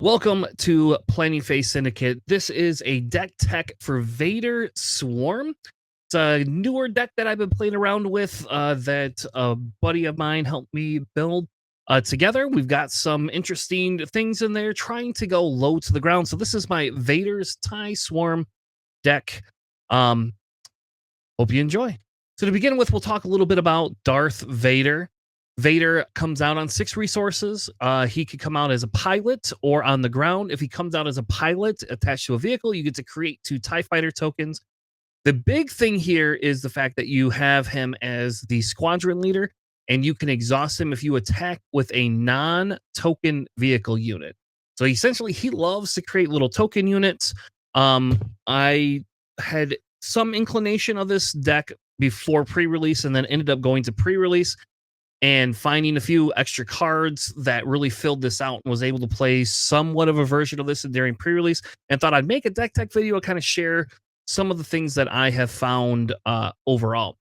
Welcome to Planning Phase Syndicate. This is a deck tech for Vader Swarm. It's a newer deck that I've been playing around with that a buddy of mine helped me build together. We've got some interesting things in there trying to go low to the ground. So this is my Vader's TIE Swarm deck. Um, Hope you enjoy. So to begin with, we'll talk a little bit about Darth Vader. Vader comes out on 6 resources. He could come out as a pilot or on the ground. If he comes out as a pilot attached to a vehicle, you get to create 2 TIE Fighter tokens. The big thing here is the fact that you have him as the squadron leader, and you can exhaust him if you attack with a non-token vehicle unit. So essentially, he loves to create little token units. I had some inclination of this deck before pre-release and then ended up going to pre-release and finding a few extra cards that really filled this out and was able to play somewhat of a version of this during pre-release, and thought I'd make a deck tech video, kind of share some of the things that I have found overall.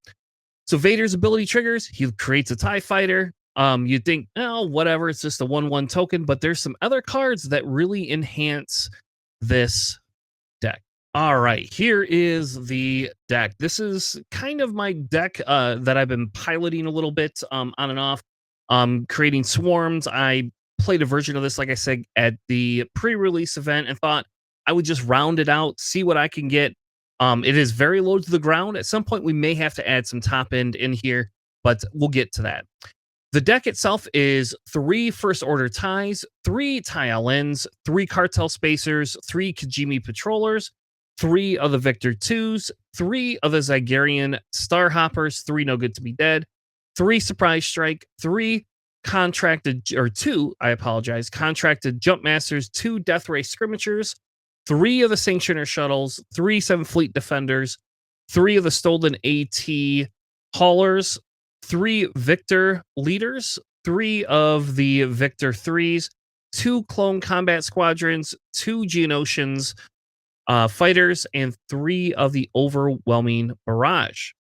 So Vader's ability triggers, he creates a TIE fighter. You'd think, oh, whatever, it's just a 1/1 token, but there's some other cards that really enhance this deck. All right, here is the deck. This is kind of my deck that I've been piloting a little bit on and off, creating swarms. I played a version of this, like I said, at the pre-release event and thought I would just round it out, see what I can get. It is very low to the ground. At some point, we may have to add some top end in here, but we'll get to that. The deck itself is 3 first order ties, 3 tie LNs, 3 cartel spacers, 3 Kijimi patrollers, 3 of the Victor 2s, 3 of the Zygerian Star Hoppers, 3 No Good to Be Dead, 3 Surprise Strike, 3 contracted, or 2, I apologize, contracted Jump Masters, 2 Death Ray Skirmishers, 3 of the Sanctioner Shuttles, 3 7 Fleet Defenders, 3 of the Stolen AT Haulers, 3 Victor Leaders, 3 of the Victor 3s, 2 Clone Combat Squadrons, 2 Geonosians, fighters, and 3 of the Overwhelming Barrage.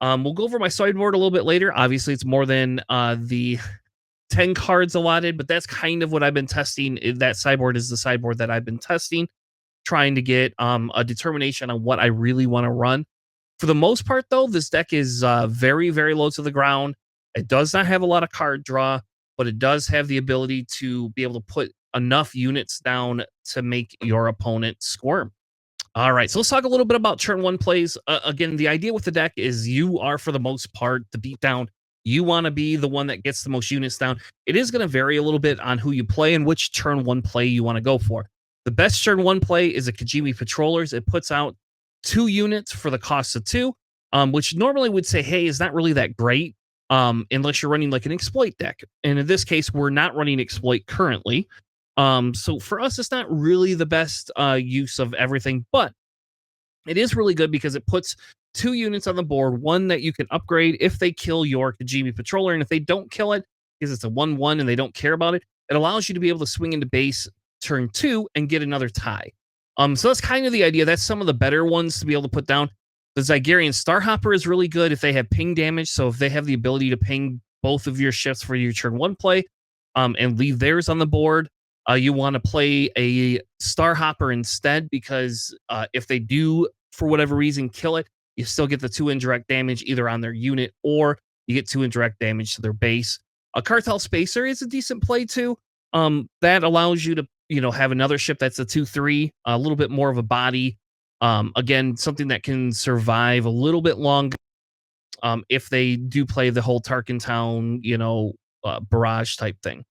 We'll go over my sideboard a little bit later. Obviously, it's more than the 10 cards allotted, but that's kind of what I've been testing. That sideboard is the sideboard that I've been testing, trying to get a determination on what I really want to run. For the most part, though, this deck is very, very low to the ground. It does not have a lot of card draw, but it does have the ability to be able to put enough units down to make your opponent squirm. All right, so let's talk a little bit about turn 1 plays. Again, the idea with the deck is you are, for the most part, the beatdown. You want to be the one that gets the most units down. It is going to vary a little bit on who you play and which turn 1 play you want to go for. The best turn 1 play is a Kijimi Patrollers. It puts out 2 units for the cost of 2, which normally would say, hey, is not really that great unless you're running like an exploit deck. And in this case, we're not running exploit currently. So for us, it's not really the best use of everything, but it is really good because it puts 2 units on the board, 1 that you can upgrade if they kill your Kijimi Patroller, and if they don't kill it, because it's a 1/1 and they don't care about it, it allows you to be able to swing into base turn 2 and get another tie. So that's kind of the idea. That's some of the better ones to be able to put down. The Zygerian Starhopper is really good if they have ping damage. So if they have the ability to ping both of your ships for your turn 1 play, and leave theirs on the board, you want to play a Starhopper instead, because if they do, for whatever reason, kill it, you still get the 2 indirect damage either on their unit, or you get 2 indirect damage to their base. A Cartel Spacer is a decent play too. That allows you to, have another ship that's a 2/3, a little bit more of a body. Again, something that can survive a little bit longer if they do play the whole Tarkin Town, barrage type thing.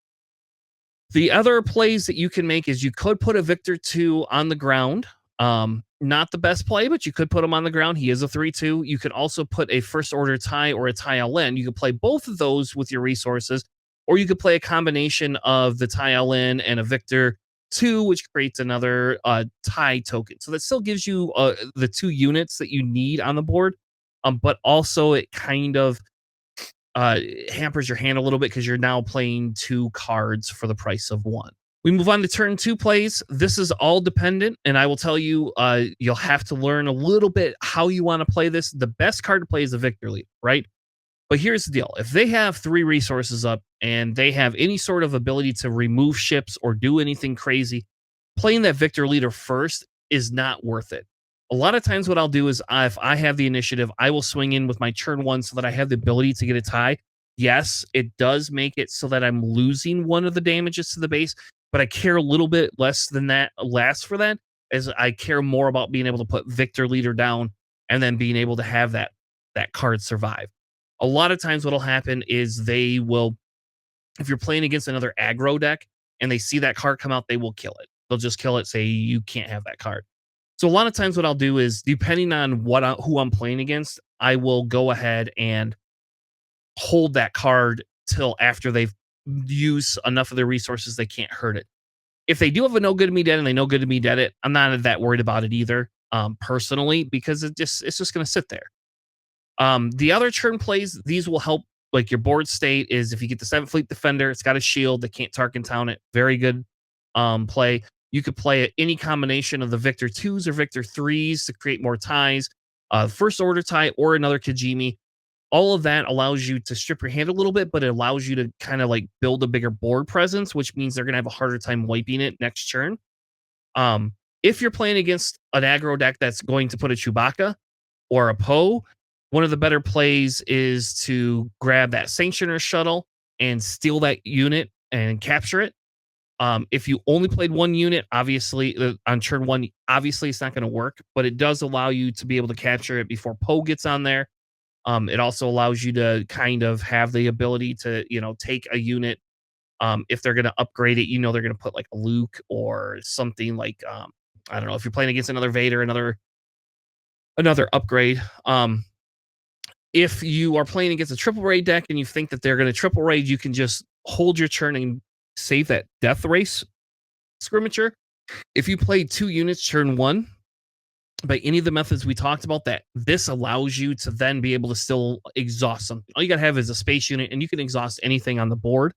The other plays that you can make is you could put a Victor 2 on the ground. Not the best play, but you could put him on the ground. He is a 3/2. You could also put a first order tie or a tie LN. You could play both of those with your resources, or you could play a combination of the tie LN and a Victor 2, which creates another tie token. So that still gives you the 2 units that you need on the board, but also it kind of hampers your hand a little bit because you're now playing 2 cards for the price of 1. We move on to turn 2 plays. This is all dependent, and I will tell you, you'll have to learn a little bit how you want to play this. The best card to play is the Victor Lead, right? But here's the deal: if they have 3 resources up and they have any sort of ability to remove ships or do anything crazy, playing that victor leader first is not worth it. A lot of times, what I'll do is if I have the initiative, I will swing in with my turn one so that I have the ability to get a tie. Yes, it does make it so that I'm losing one of the damages to the base, but I care a little bit less than that, less for that, as I care more about being able to put victor leader down and then being able to have that card survive. A lot of times, what'll happen is they will, if you're playing against another aggro deck and they see that card come out, they will kill it. They'll just kill it, say you can't have that card. So a lot of times, what I'll do is, depending on who I'm playing against, I will go ahead and hold that card till after they've used enough of their resources they can't hurt it. If they do have a no good to me dead and they no good to me dead it, I'm not that worried about it either, personally, because it's just going to sit there. The other turn plays, these will help. Like your board state is, if you get the 7th Fleet Defender, it's got a shield that can't Tarkin Town it. Very good play. You could play any combination of the Victor 2s or Victor 3s to create more ties. First Order tie or another Kajimi. All of that allows you to strip your hand a little bit, but it allows you to kind of like build a bigger board presence, which means they're going to have a harder time wiping it next turn. If you're playing against an aggro deck that's going to put a Chewbacca or a Poe, one of the better plays is to grab that Sanctioner shuttle and steal that unit and capture it. If you only played one unit, obviously on turn one, obviously it's not going to work, but it does allow you to be able to capture it before Poe gets on there. It also allows you to kind of have the ability to, take a unit. If they're going to upgrade it, they're going to put like a Luke or something like, I don't know, if you're playing against another Vader, another upgrade. If you are playing against a triple raid deck and you think that they're going to triple raid, you can just hold your turn and save that death race scrimmager. If you play 2 units turn 1 by any of the methods we talked about, that this allows you to then be able to still exhaust something. All you got to have is a space unit and you can exhaust anything on the board.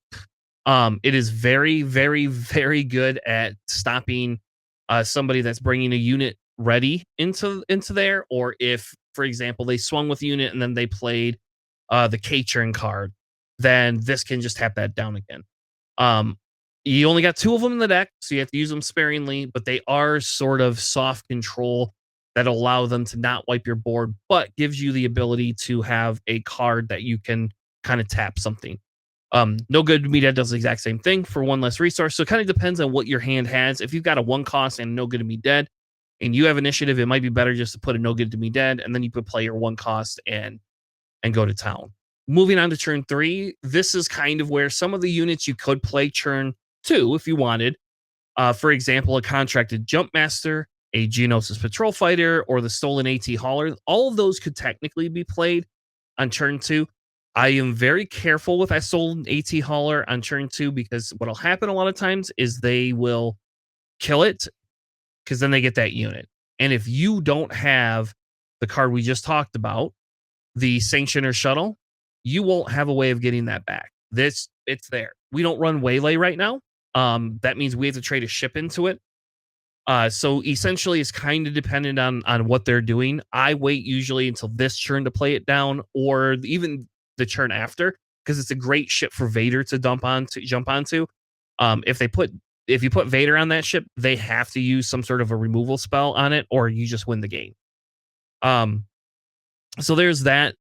It is very, very, very good at stopping somebody that's bringing a unit ready into there, or if, for example, they swung with unit and then they played the K-Churn card, then this can just tap that down again. You only got 2 of them in the deck, so you have to use them sparingly, but they are sort of soft control that allow them to not wipe your board, but gives you the ability to have a card that you can kind of tap something. No good to me dead does the exact same thing for 1 less resource. So it kind of depends on what your hand has. If you've got a 1 cost and no good to me dead, and you have initiative, it might be better just to put a no good to me dead, and then you could play your 1 cost and go to town. Moving on to turn 3, this is kind of where some of the units you could play turn 2 if you wanted. For example, a contracted jump master, a Geonosis patrol fighter, or the stolen AT hauler. All of those could technically be played on turn 2. I am very careful with that stolen AT hauler on turn 2, because what'll happen a lot of times is they will kill it, because then they get that unit. And if you don't have the card we just talked about, the Sanctioner shuttle, you won't have a way of getting that back. It's there. We don't run Waylay right now. That means we have to trade a ship into it. So essentially, it's kind of dependent on what they're doing. I wait usually until this turn to play it down, or even the turn after, because it's a great ship for Vader to jump onto. If you put Vader on that ship, they have to use some sort of a removal spell on it, or you just win the game. So there's that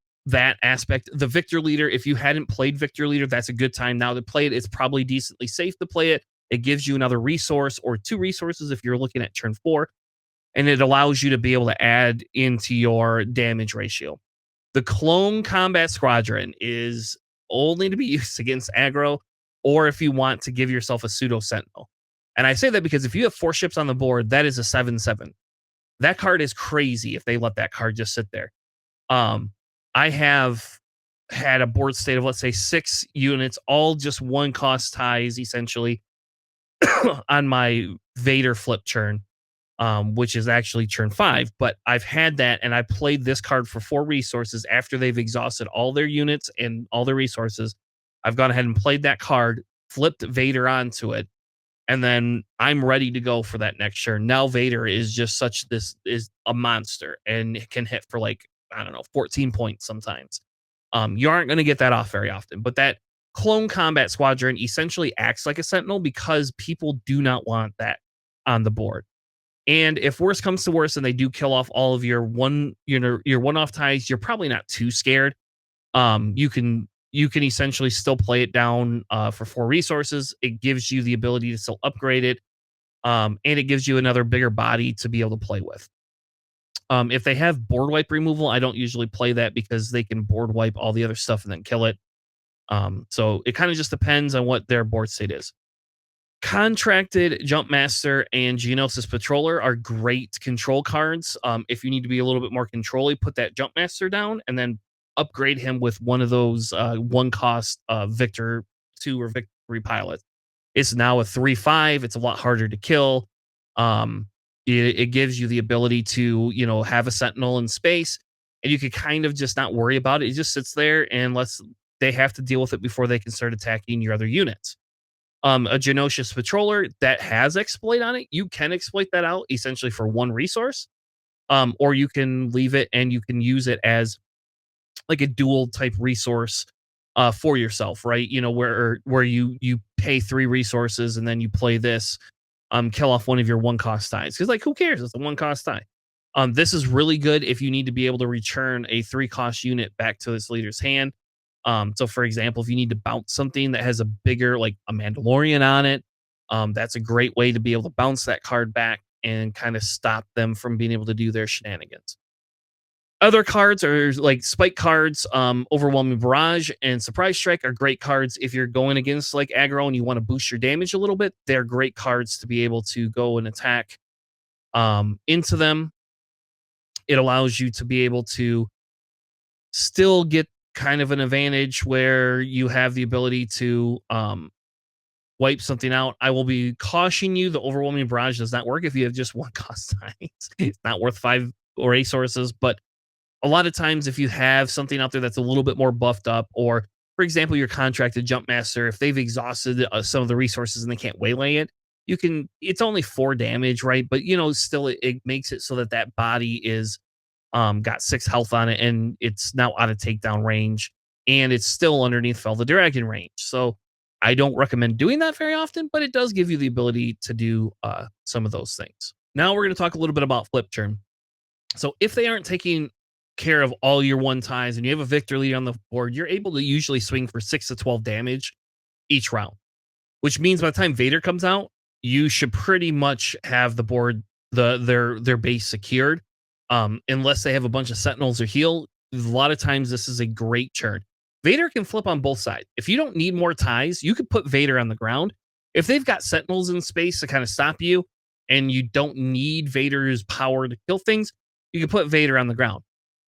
aspect. The Victor Leader, if you hadn't played Victor Leader, that's a good time now to play it. It's probably decently safe to play it. It gives you another resource or 2 resources if you're looking at turn 4, and it allows you to be able to add into your damage ratio. The Clone Combat Squadron is only to be used against aggro, or if you want to give yourself a pseudo sentinel. And I say that because if you have 4 ships on the board, that is a 7/7. That card is crazy if they let that card just sit there. I have had a board state of, let's say, 6 units, all just 1 cost ties, essentially, on my Vader flip turn, which is actually turn 5. But I've had that, and I played this card for 4 resources after they've exhausted all their units and all their resources. I've gone ahead and played that card, flipped Vader onto it, and then I'm ready to go for that next turn. Now Vader is just is a monster and can hit for, like, I don't know, 14 points sometimes. You aren't going to get that off very often, but that clone combat squadron essentially acts like a sentinel because people do not want that on the board. And if worse comes to worse and they do kill off all of your one-off ties, you're probably not too scared. You can essentially still play it down for 4 resources. It gives you the ability to still upgrade it, and it gives you another bigger body to be able to play with. If they have board wipe removal, I don't usually play that because they can board wipe all the other stuff and then kill it. So it kind of just depends on what their board state is. Contracted Jumpmaster and Geonosis Patroller are great control cards. If you need to be a little bit more controlly, put that Jumpmaster down and then upgrade him with one of those one cost Victor 2 or Victory pilots. It's now a 3/5. It's a lot harder to kill. It gives you the ability to, have a sentinel in space, and you could kind of just not worry about it. It just sits there and lets they have to deal with it before they can start attacking your other units. A Genocious Patroller that has exploit on it, you can exploit that out essentially for 1 resource. Or you can leave it and you can use it as like a dual type resource for yourself, right? Where you pay 3 resources and then you play this, kill off one of your 1 cost ties. Because like who cares? It's a 1 cost tie. This is really good if you need to be able to return a 3 cost unit back to its leader's hand. So for example, if you need to bounce something that has a bigger, like a Mandalorian on it, that's a great way to be able to bounce that card back and kind of stop them from being able to do their shenanigans. Other cards are like spike cards, overwhelming barrage and surprise strike are great cards if you're going against like aggro and you want to boost your damage a little bit. They're great cards to be able to go and attack into them. It allows you to be able to still get kind of an advantage where you have the ability to wipe something out. I will be cautioning you, the overwhelming barrage does not work if you have just 1 cost ties. It's not worth 5 or 8 sources, but a lot of times if you have something out there that's a little bit more buffed up, or for example, your contracted jump master, if they've exhausted some of the resources and they can't waylay it, it's only 4 damage, right? But still it makes it so that that body is got 6 health on it, and it's now out of takedown range, and it's still underneath Fell the Dragon range. So I don't recommend doing that very often, but it does give you the ability to do some of those things. Now we're going to talk a little bit about flip churn. So if they aren't taking care of all your 1 ties and you have a victor lead on the board, you're able to usually swing for 6 to 12 damage each round, which means by the time Vader comes out, you should pretty much have the board, their base secured. Unless they have a bunch of sentinels or heal, a lot of times this is a great churn. Vader can flip on both sides. If you don't need more ties, you could put Vader on the ground. If they've got sentinels in space to kind of stop you and you don't need Vader's power to kill things, you can put Vader on the ground.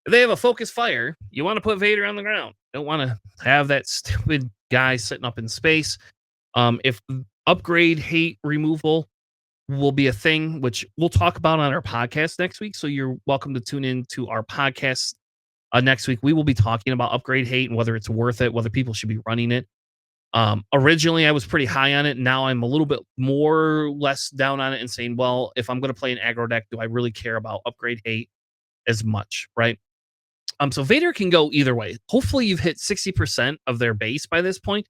If they have a focus fire, you want to put Vader on the ground. Don't want to have that stupid guy sitting up in space. If upgrade hate removal will be a thing, which we'll talk about on our podcast next week. So you're welcome to tune in to our podcast next week. We will be talking about upgrade hate and whether it's worth it, whether people should be running it. Originally, I was pretty high on it. Now I'm a little bit more less down on it and saying, well, if I'm going to play an aggro deck, do I really care about upgrade hate as much, right? So Vader can go either way. Hopefully you've hit 60% of their base by this point,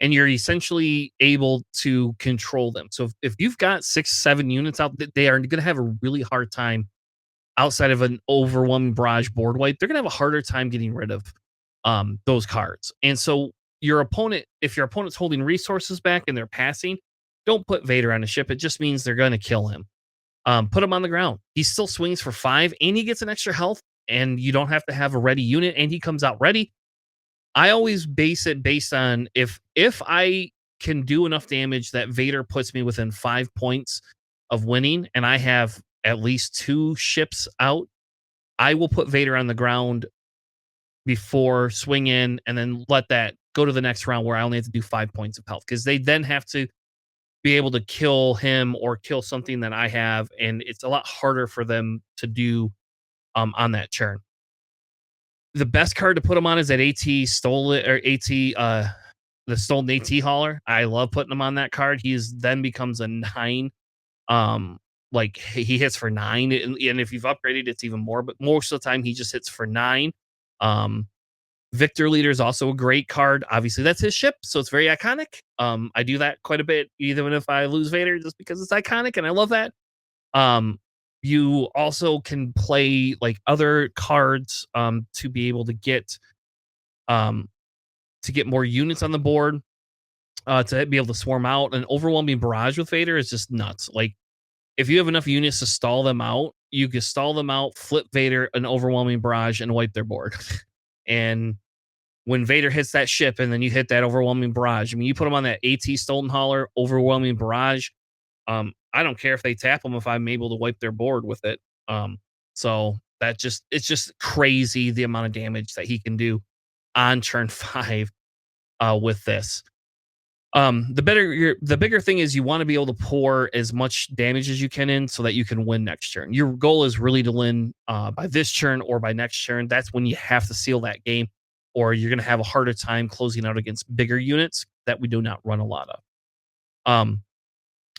and you're essentially able to control them. So if you've got 6, 7 units out, they are going to have a really hard time outside of an overwhelming barrage board wipe. They're going to have a harder time getting rid of those cards. And so if your opponent's holding resources back and they're passing, don't put Vader on a ship. It just means they're going to kill him. Put him on the ground. He still swings for 5 and he gets an extra health, and you don't have to have a ready unit, and he comes out ready. I always base it based on if I can do enough damage that Vader puts me within 5 points of winning, and I have at least 2 ships out, I will put Vader on the ground before swing in, and then let that go to the next round where I only have to do 5 points of health, because they then have to be able to kill him or kill something that I have, and it's a lot harder for them to do on that churn. The best card to put him on is that AT stolen or AT the stolen AT hauler. I love putting him on that card. Then becomes a 9. Like he hits for 9, and if you've upgraded, it's even more. But most of the time, he just hits for 9. Victor Leader is also a great card. Obviously, that's his ship, so it's very iconic. I do that quite a bit, even if I lose Vader, just because it's iconic and I love that. Um, you also can play like other cards um to get more units on the board, to be able to swarm out. An overwhelming barrage with Vader is just nuts. Like if you have enough units to stall them out, you can stall them out, flip Vader, an overwhelming barrage, and wipe their board. And when Vader hits that ship and then you hit that overwhelming barrage, I mean, you put him on that AT Stolen Hauler, overwhelming barrage. I don't care if they tap them if I'm able to wipe their board with it. So it's just crazy the amount of damage that he can do on turn 5 with this. The bigger thing is you want to be able to pour as much damage as you can in so that you can win next turn. Your goal is really to win by this turn or by next turn. That's when you have to seal that game, or you're going to have a harder time closing out against bigger units that we do not run a lot of.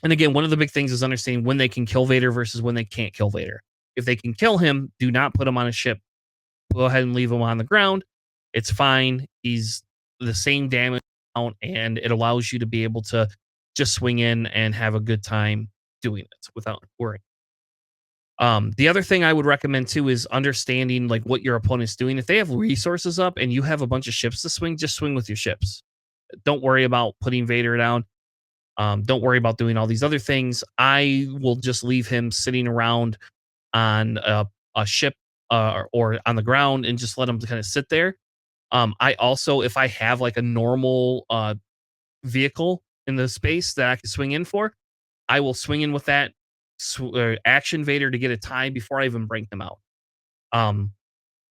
And again, one of the big things is understanding when they can kill Vader versus when they can't kill Vader. If they can kill him, do not put him on a ship. Go ahead and leave him on the ground. It's fine. He's the same damage amount, and it allows you to be able to just swing in and have a good time doing it without worrying. The other thing I would recommend too is understanding like what your opponent's doing. If they have resources up and you have a bunch of ships to swing, just swing with your ships. Don't worry about putting Vader down. Don't worry about doing all these other things. I will just leave him sitting around on a ship or on the ground and just let him kind of sit there. I also, if I have like a normal vehicle in the space that I can swing in for, I will swing in with that action Vader to get a tie before I even bring him out. Um,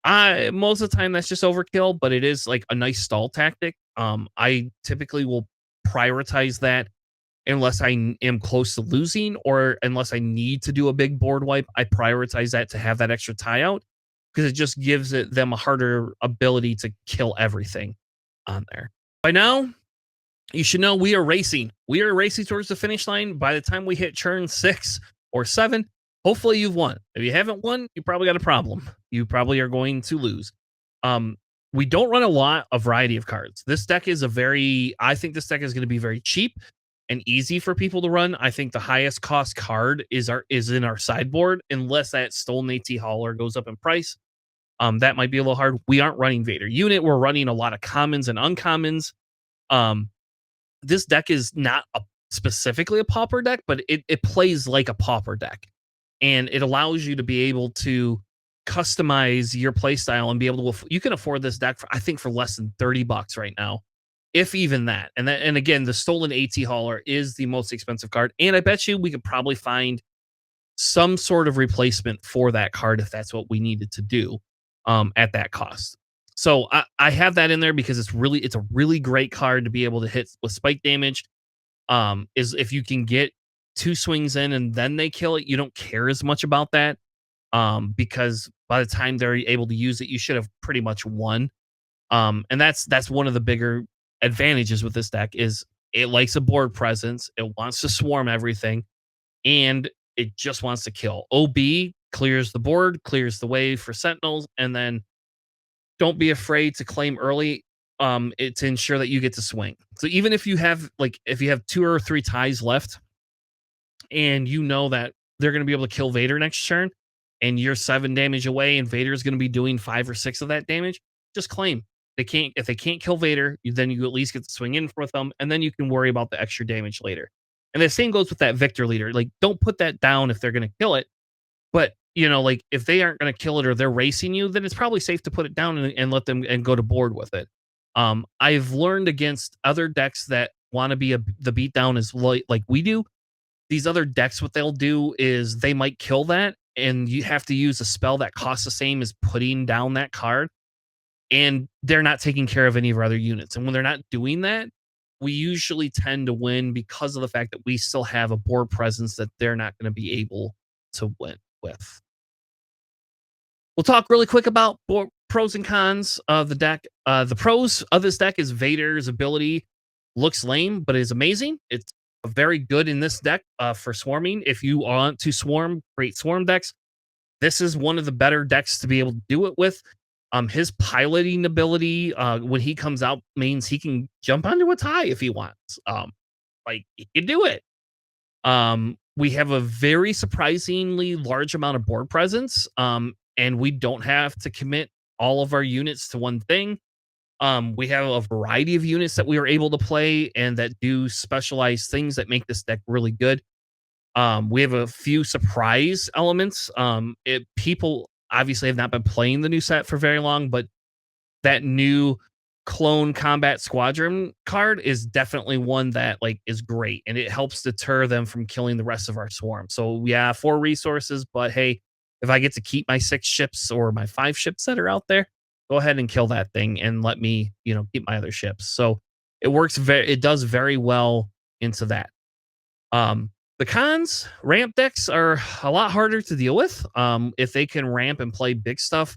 I most of the time that's just overkill, but it is like a nice stall tactic. I typically will prioritize that unless am close to losing or unless I need to do a big board wipe. I prioritize that to have that extra tie out because it just gives them a harder ability to kill everything on there. By now, you should know we are racing. We are racing towards the finish line. By the time we hit turn 6 or 7, hopefully you've won. If you haven't won, you probably got a problem. You probably are going to lose. We don't run a lot of variety of cards. This deck is I think this deck is going to be very cheap and easy for people to run. I think the highest cost card is in our sideboard, unless that Stolen AT Hauler goes up in price. That might be a little hard. We aren't running Vader Unit. We're running a lot of commons and uncommons. This deck is not specifically a pauper deck, but it plays like a pauper deck, and it allows you to be able to customize your playstyle and be able to. You can afford this deck for, I think, for less than $30 right now, if even that. And again, the Stolen AT Hauler is the most expensive card, and I bet you we could probably find some sort of replacement for that card if that's what we needed to do at that cost. So I have that in there because it's a really great card to be able to hit with spike damage. Is if you can get 2 swings in and then they kill it, you don't care as much about that. Because by the time they're able to use it, you should have pretty much won. And that's one of the bigger advantages with this deck is it likes a board presence, it wants to swarm everything, and it just wants to kill. OB clears the board, clears the way for sentinels, and then don't be afraid to claim early to ensure that you get to swing. So even if you have 2 or 3 ties left and you know that they're going to be able to kill Vader next turn and you're 7 damage away and Vader's going to be doing 5 or 6 of that damage, just claim. If they can't kill Vader, then you at least get to swing in with them, and then you can worry about the extra damage later. And the same goes with that Victor Leader. Like, don't put that down if they're going to kill it. But, like if they aren't going to kill it or they're racing you, then it's probably safe to put it down and let them and go to board with it. I've learned against other decks that want to be the beatdown is like we do. These other decks, what they'll do is they might kill that, and you have to use a spell that costs the same as putting down that card. And they're not taking care of any of our other units. And when they're not doing that, we usually tend to win because of the fact that we still have a board presence that they're not going to be able to win with. We'll talk really quick about pros and cons of the deck. The pros of this deck is Vader's ability looks lame, but is amazing. It's very good in this deck for swarming. If you want to create swarm decks, this is one of the better decks to be able to do it with. His piloting ability, when he comes out, means he can jump onto a tie if he wants. Like he can do it. We have a very surprisingly large amount of board presence, and we don't have to commit all of our units to one thing. We have a variety of units that we are able to play and that do specialized things that make this deck really good. We have a few surprise elements. People obviously have not been playing the new set for very long, but that new clone combat squadron card is definitely one that like is great, and it helps deter them from killing the rest of our swarm. So yeah, 4 resources, but hey, if I get to keep my 6 ships or my 5 ships that are out there, go ahead and kill that thing and let me, keep my other ships. So it does very well into that. The cons, ramp decks are a lot harder to deal with. If they can ramp and play big stuff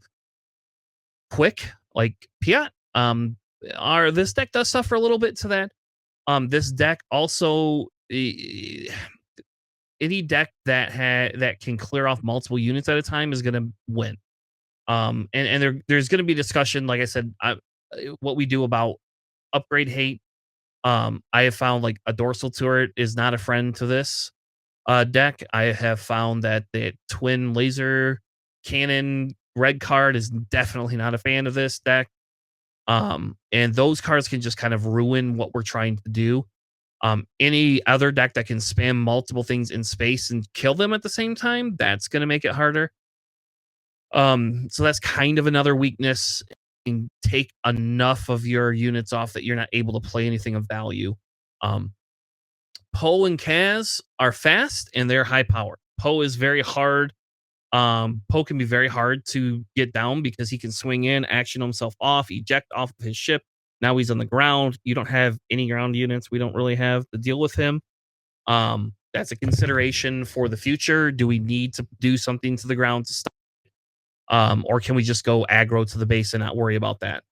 quick, like Piat. Our This deck does suffer a little bit to that. This deck also, any deck that can clear off multiple units at a time is going to win. There's going to be discussion, like I said, what we do about upgrade hate. I have found like a dorsal turret is not a friend to this deck. I have found that the twin laser cannon red card is definitely not a fan of this deck. And those cards can just kind of ruin what we're trying to do. Any other deck that can spam multiple things in space and kill them at the same time, that's going to make it harder. So that's kind of another weakness. And take enough of your units off that you're not able to play anything of value. Um, Poe and Kaz are fast and they're high power. Poe is very hard. Poe can be very hard to get down because he can swing in, action himself off, eject off of his ship. Now he's on the ground. You don't have any ground units. We don't really have to deal with him. That's a consideration for the future. Do we need to do something to the ground to stop? Or can we just go aggro to the base and not worry about that?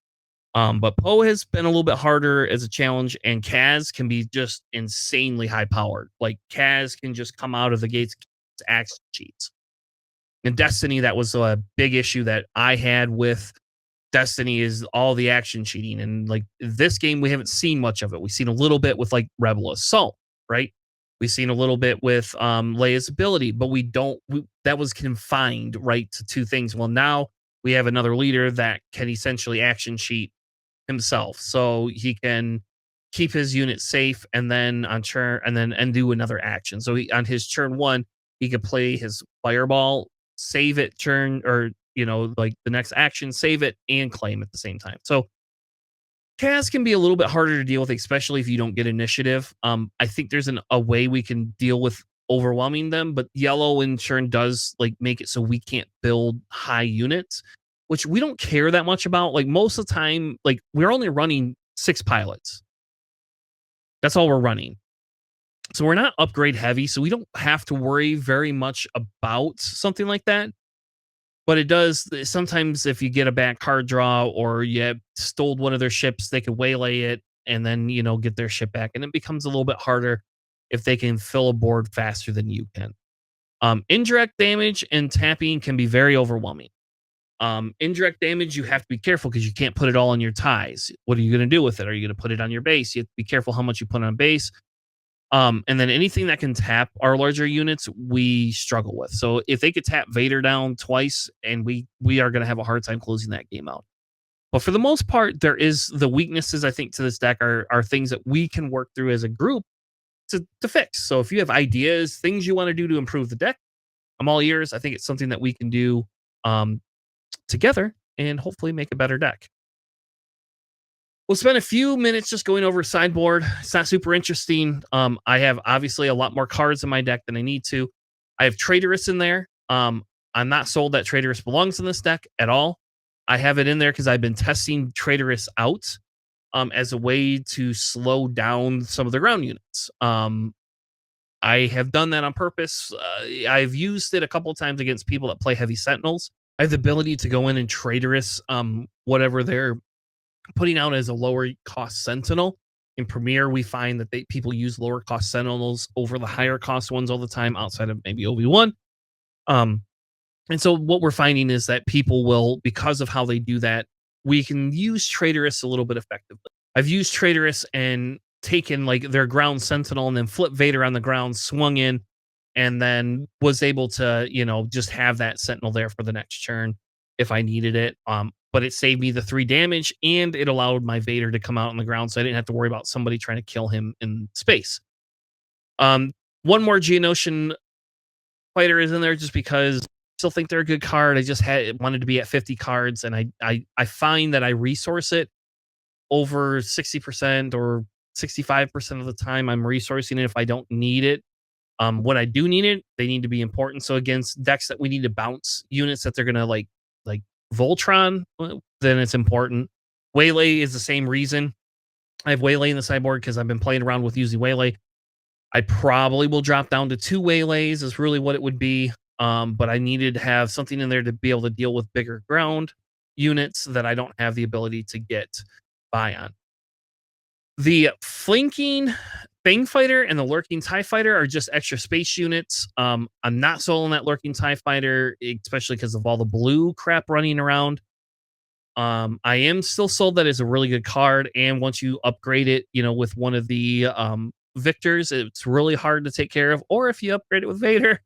But Poe has been a little bit harder as a challenge, and Kaz can be just insanely high powered. Like Kaz can just come out of the gates, action cheats. In Destiny, that was a big issue that I had with Destiny is all the action cheating. And like this game, we haven't seen much of it. We've seen a little bit with like Rebel Assault, right? We've seen a little bit with Leia's ability, but that was confined right to 2 things. Well, now we have another leader that can essentially action cheat himself, so he can keep his unit safe and then on turn and do another action. So on his turn 1, he could play his fireball, save it turn, or like the next action, save it and claim at the same time. So Kaz can be a little bit harder to deal with, especially if you don't get initiative. I think there's a way we can deal with overwhelming them, but yellow in turn does like make it so we can't build high units, which we don't care that much about. Like most of the time, like we're only running 6 pilots. That's all we're running. So we're not upgrade heavy, so we don't have to worry very much about something like that. But it does sometimes if you get a bad card draw or you stole one of their ships, they could waylay it and then, get their ship back. And it becomes a little bit harder if they can fill a board faster than you can. Indirect damage and tapping can be very overwhelming. Indirect damage, you have to be careful because you can't put it all on your ties. What are you going to do with it? Are you going to put it on your base? You have to be careful how much you put on base. And then anything that can tap our larger units, we struggle with. So if they could tap Vader down twice, and we are going to have a hard time closing that game out. But for the most part, there is the weaknesses I think to this deck are things that we can work through as a group to fix. So if you have ideas, things you want to do to improve the deck, I'm all ears. I think it's something that we can do together and hopefully make a better deck. We'll spend a few minutes just going over sideboard. It's not super interesting. I have obviously a lot more cards in my deck than I need to. I have Traitorous in there. I'm not sold that Traitorous belongs in this deck at all. I have it in there because I've been testing Traitorous out as a way to slow down some of the ground units. I have done that on purpose. I've used it a couple of times against people that play heavy sentinels. I have the ability to go in and Traitorous whatever they're putting out as a lower cost sentinel. In Premiere, we find that people use lower cost sentinels over the higher cost ones all the time outside of maybe OV1. And so what we're finding is that people will, because of how they do that, we can use Traitorous a little bit effectively. I've used Traitorous and taken like their ground sentinel and then flip Vader on the ground, swung in, and then was able to, just have that sentinel there for the next turn if I needed it. But it saved me the 3 damage and it allowed my Vader to come out on the ground so I didn't have to worry about somebody trying to kill him in space. Um, One more Geonosian fighter is in there just because I still think they're a good card. I just wanted to be at 50 cards, and I find that I resource it over 60% or 65% of the time. I'm resourcing it if I don't need it. When I do need it, they need to be important. So against decks that we need to bounce units that they're gonna like Voltron, then it's important. Waylay is the same reason. I have Waylay in the sideboard because I've been playing around with using Waylay. I probably will drop down to 2 Waylays is really what it would be. But I needed to have something in there to be able to deal with bigger ground units that I don't have the ability to get by on. The flanking Fang Fighter and the lurking TIE Fighter are just extra space units. I'm not soloing that lurking TIE Fighter, especially because of all the blue crap running around. I am still sold that is a really good card, and once you upgrade it, with one of the victors, it's really hard to take care of. Or if you upgrade it with Vader,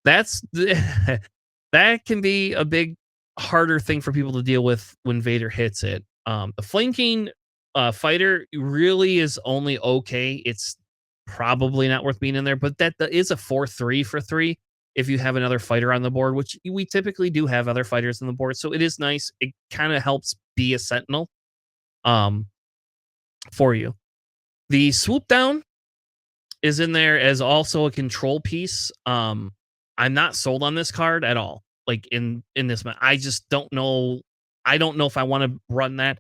that's that can be a big harder thing for people to deal with when Vader hits it. The flanking fighter really is only okay. It's probably not worth being in there, but that is a 4/3 for 3 if you have another fighter on the board, which we typically do have other fighters on the board. So it is nice. It kind of helps be a sentinel um for you. The swoop down is in there as also a control piece. I'm not sold on this card at all. Like in this, I just don't know. I don't know if I want to run that.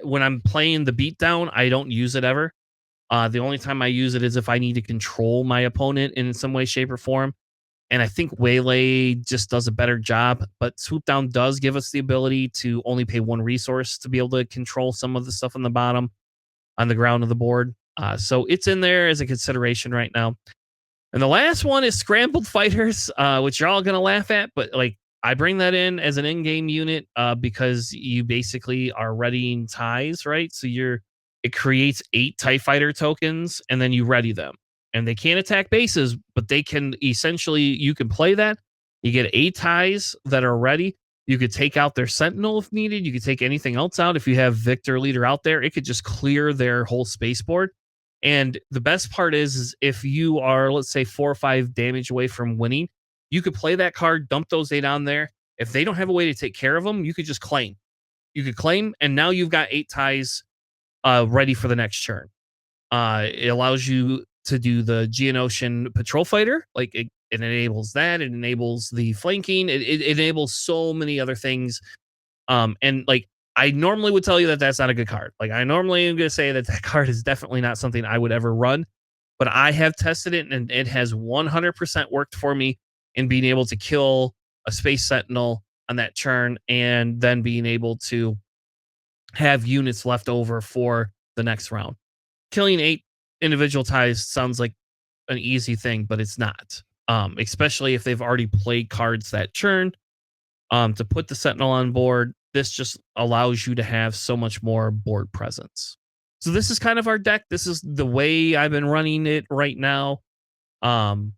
When I'm playing the beatdown, I don't use it ever. The only time I use it is if I need to control my opponent in some way, shape, or form. And I think Waylay just does a better job. But Swoop Down does give us the ability to only pay 1 resource to be able to control some of the stuff on the bottom, on the ground of the board. So it's in there as a consideration right now. And the last one is Scrambled Fighters, which you're all going to laugh at. But like, I bring that in as an in-game unit because you basically are readying ties, right? So it creates 8 TIE Fighter tokens, and then you ready them. And they can't attack bases, but they can essentially, you can play that. You get 8 ties that are ready. You could take out their Sentinel if needed. You could take anything else out. If you have Victor Leader out there, it could just clear their whole space board. And the best part is if you are, let's say, 4 or 5 damage away from winning, you could play that card, dump those 8 on there. If they don't have a way to take care of them, you could just claim. You could claim, and now you've got 8 ties ready for the next turn. It allows you to do the Geonosian Patrol Fighter. Like it enables that. It enables the flanking. It enables so many other things. And like I normally would tell you that that's not a good card. Like I normally am going to say that that card is definitely not something I would ever run. But I have tested it, and it has 100% worked for me in being able to kill a Space Sentinel on that turn, and then being able to have units left over for the next round. Killing 8 individual ties sounds like an easy thing, but it's not. Especially if they've already played cards that turn. To put the Sentinel on board, this just allows you to have so much more board presence. So this is kind of our deck. This is the way I've been running it right now. Um,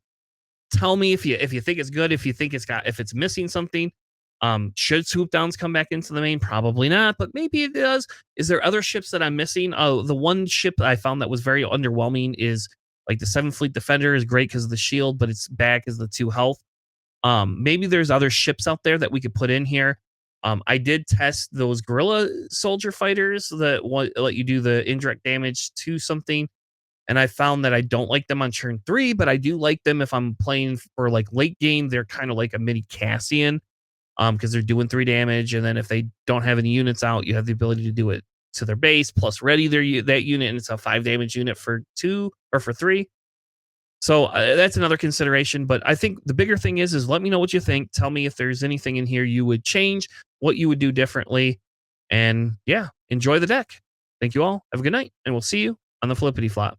Tell me if you think it's good, if you think if it's missing something. Should swoop downs come back into the main? Probably not, but maybe it does. Is there other ships that I'm missing? Oh, the one ship I found that was very underwhelming is like the 7th Fleet Defender is great because of the shield, but it's bad because of the 2 health. Maybe there's other ships out there that we could put in here. I did test those Guerrilla Soldier Fighters that let you do the indirect damage to something, and I found that I don't like them on turn 3, but I do like them if I'm playing for like late game. They're kind of like a mini Cassian because they're doing 3 damage, and then if they don't have any units out, you have the ability to do it to their base plus ready that unit, and it's a 5 damage unit for 2 or for 3. So that's another consideration. But I think the bigger thing is let me know what you think. Tell me if there's anything in here you would change, what you would do differently, and yeah, enjoy the deck. Thank you all. Have a good night, and we'll see you on the flippity flop.